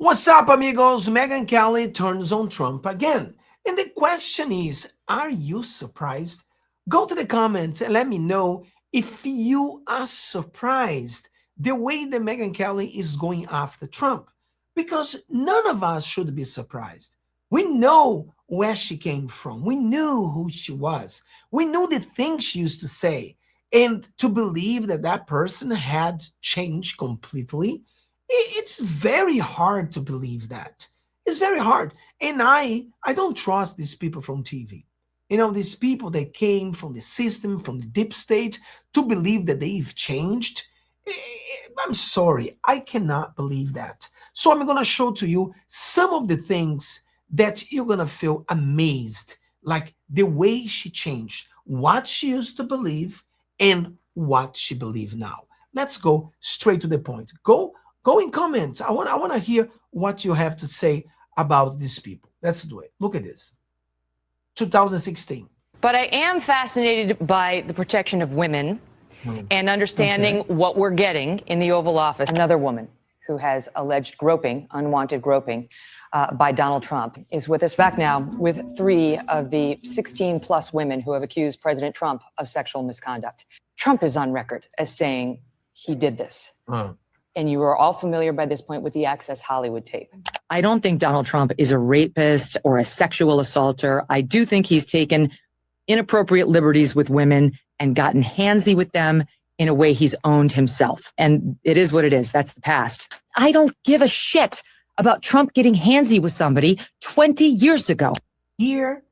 What's up, amigos? Megyn Kelly turns on Trump again. And the question is, are you surprised? Go to the comments and let me know if you are surprised the way that Megyn Kelly is going after Trump. Because none of us should be surprised. We know where she came from. We knew who she was. We knew the things she used to say. And to believe that that person had changed completely, it's very hard to believe that. It's very hard. And I don't trust these people from TV. These people that came from the system, from the deep state, to believe that they've changed. I'm sorry, I cannot believe that. So I'm going to show to you some of the things that you're going to feel amazed, like the way she changed, what she used to believe, and what she believes now. Let's go straight to the point. Go in comments. I want to hear what you have to say about these people. Let's do it. Look at this. 2016. But I am fascinated by the protection of women and understanding what we're getting in the Oval Office. Another woman who has alleged groping, unwanted groping, by Donald Trump is with us back now with 3 of the 16 plus women who have accused President Trump of sexual misconduct. Trump is on record as saying he did this. And you are all familiar by this point with the Access Hollywood tape. I don't think Donald Trump is a rapist or a sexual assaulter. I do think he's taken inappropriate liberties with women and gotten handsy with them in a way he's owned himself. And it is what it is. That's the past. I don't give a shit about Trump getting handsy with somebody 20 years ago. Here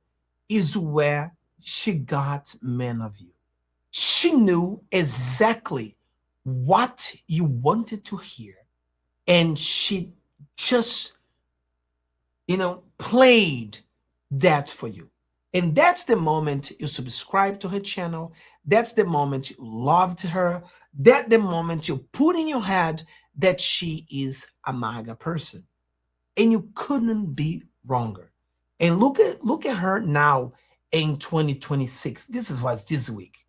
is where she got men of you. She knew exactly what you wanted to hear. And she just, played that for you. And that's the moment you subscribe to her channel. That's the moment you loved her. That's the moment you put in your head that she is a MAGA person. And you couldn't be wronger. And look at her now in 2026. This was this week.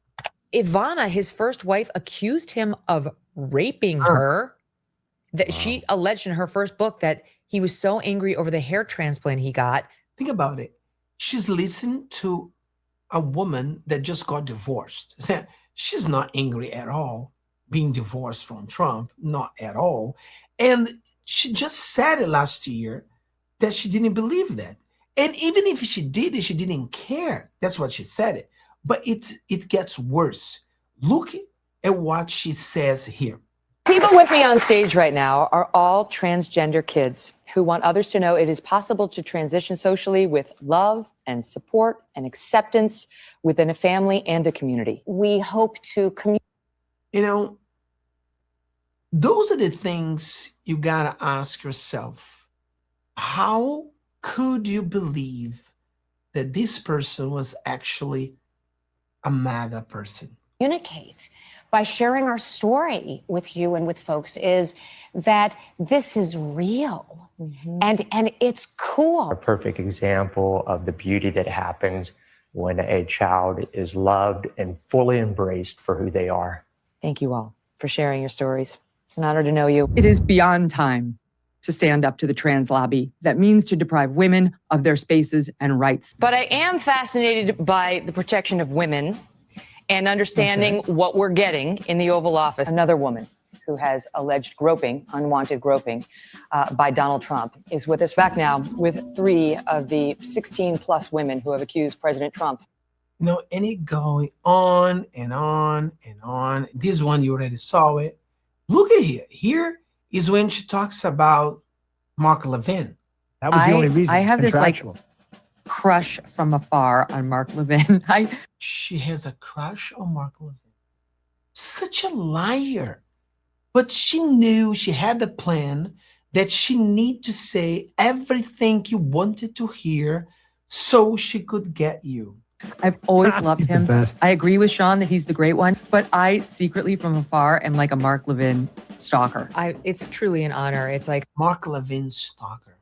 Ivana, his first wife, accused him of raping her. That she alleged in her first book that he was so angry over the hair transplant he got. Think about it. She's listening to a woman that just got divorced. She's not angry at all being divorced from Trump, not at all. And she just said it last year that she didn't believe that. And even if she did it, she didn't care. That's what she said it. But it gets worse. Look at what she says here. People with me on stage right now are all transgender kids who want others to know it is possible to transition socially with love and support and acceptance within a family and a community. We hope to those are the things you gotta ask yourself. How could you believe that this person was actually a MAGA person? Communicate by sharing our story with you and with folks is that this is real and it's cool. A perfect example of the beauty that happens when a child is loved and fully embraced for who they are. Thank you all for sharing your stories. It's an honor to know you. It is beyond time to stand up to the trans lobby that means to deprive women of their spaces and rights. But I am fascinated by the protection of women and understanding what we're getting in the Oval Office. Another woman who has alleged groping, unwanted groping, by Donald Trump is with us back now with 3 of the 16 plus women who have accused President Trump. And it going on and on and on. This one, you already saw it. Look at here. Here is when she talks about Mark Levin. That was the only reason. I have this crush from afar on Mark Levin. She has a crush on Mark Levin. Such a liar. But she knew, she had the plan that she need to say everything you wanted to hear so she could get you. I've always loved He's him. the best. I agree with Sean that he's the great one, but I secretly from afar am like a Mark Levin stalker. It's truly an honor. It's like Mark Levin stalker.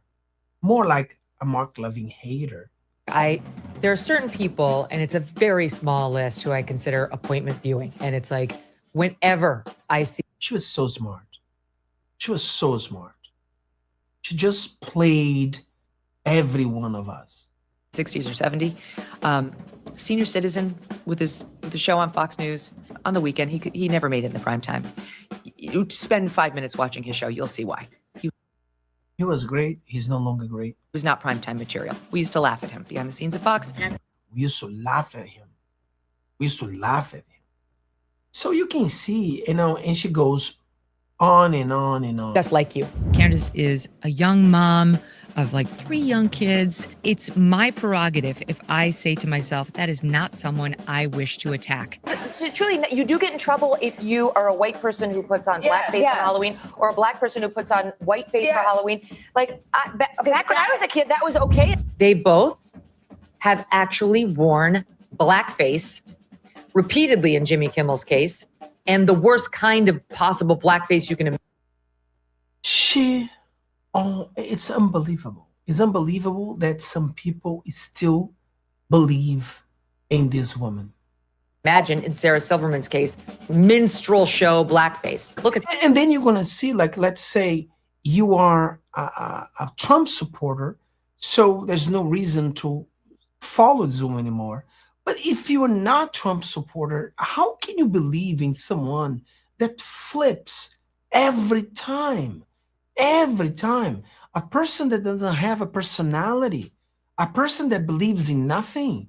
More like a Mark Levin hater. there are certain people, and it's a very small list, who I consider appointment viewing. And it's like whenever I see. She was so smart. She was so smart. She just played every one of us. 60s or 70, senior citizen with the show on Fox News on the weekend. He never made it in the prime time. You spend 5 minutes watching his show, you'll see why. He was great. He's no longer great. Was not primetime material. We used to laugh at him behind the scenes at Fox. We used to laugh at him. We used to laugh at him. So you can see, and she goes on and on and on. Just like you. Candace is a young mom of like 3 young kids. It's my prerogative if I say to myself, that is not someone I wish to attack. So truly, you do get in trouble if you are a white person who puts on blackface for Halloween, or a black person who puts on whiteface for Halloween. Like, back when I was a kid, that was okay. They both have actually worn blackface repeatedly in Jimmy Kimmel's case, and the worst kind of possible blackface you can imagine. It's unbelievable. It's unbelievable that some people still believe in this woman. Imagine in Sarah Silverman's case, minstrel show blackface. Look at, and then you're gonna see, like, let's say you are a Trump supporter, so there's no reason to follow Zoom anymore. But if you're not Trump supporter, how can you believe in someone that flips every time? Every time. A person that doesn't have a personality, a person that believes in nothing.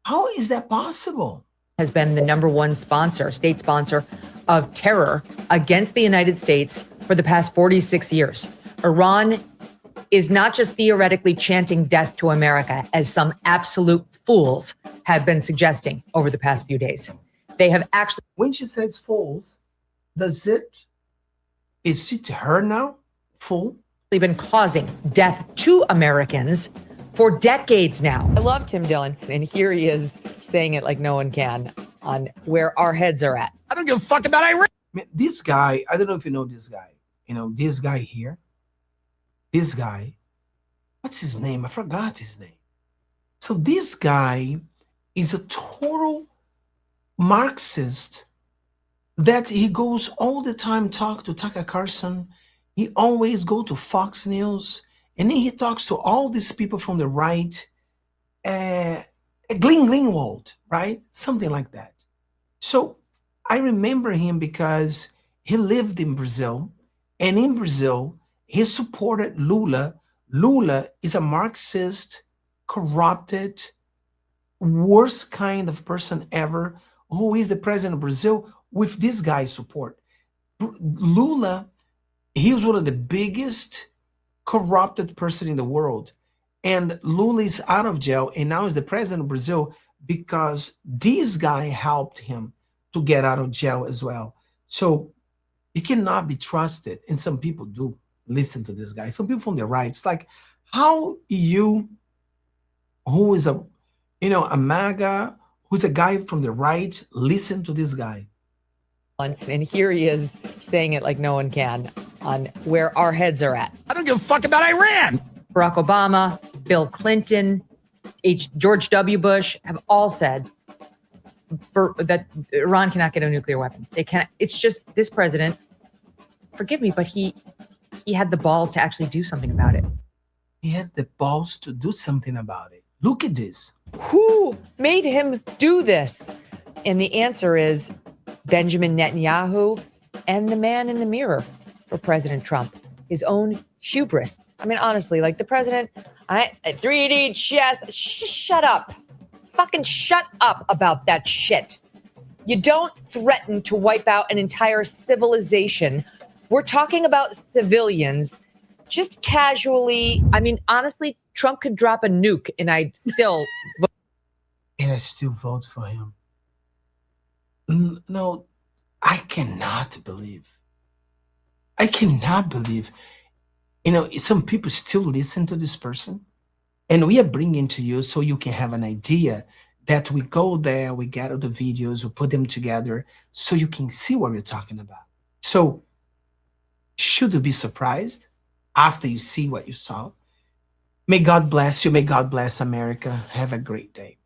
How is that possible? has been the #1 sponsor, state sponsor of terror against the United States for the past 46 years. Iran is not just theoretically chanting death to America, as some absolute fools have been suggesting over the past few days. They have actually... When she says fools, is it her now? Fool? Been causing death to Americans for decades now. I love Tim Dillon, and here he is saying it like no one can on where our heads are at. I don't give a fuck about Iran. This guy, I don't know if you know this guy. You know, this guy here. This guy, what's his name? I forgot his name. So this guy is a total Marxist that he goes all the time talk to Tucker Carlson. He always go to Fox News, and then he talks to all these people from the right, Greenwald, right? Something like that. So I remember him because he lived in Brazil, and in Brazil, he supported Lula. Lula is a Marxist, corrupted, worst kind of person ever, who is the president of Brazil with this guy's support. Lula, he was one of the biggest corrupted person in the world. And Lula is out of jail and now is the president of Brazil because this guy helped him to get out of jail as well. So he cannot be trusted. And some people do listen to this guy. Some people from the right, it's like, how you, who is a MAGA, who's a guy from the right, listen to this guy? And here he is saying it like no one can on where our heads are at. I don't give a fuck about Iran. Barack Obama, Bill Clinton, George W. Bush have all said that Iran cannot get a nuclear weapon. They can't. It's just this president, forgive me, but he had the balls to actually do something about it. He has the balls to do something about it. Look at this. Who made him do this? And the answer is Benjamin Netanyahu and the man in the mirror for President Trump, his own hubris. I mean, honestly, like the president, 3D chess, shut up. Fucking shut up about that shit. You don't threaten to wipe out an entire civilization. We're talking about civilians just casually. I mean, honestly, Trump could drop a nuke and I'd still vote. And I still vote for him. No, I cannot believe. I cannot believe. Some people still listen to this person. And we are bringing to you so you can have an idea that we go there, we gather the videos, we put them together so you can see what we're talking about. So should you be surprised after you see what you saw? May God bless you. May God bless America. Have a great day.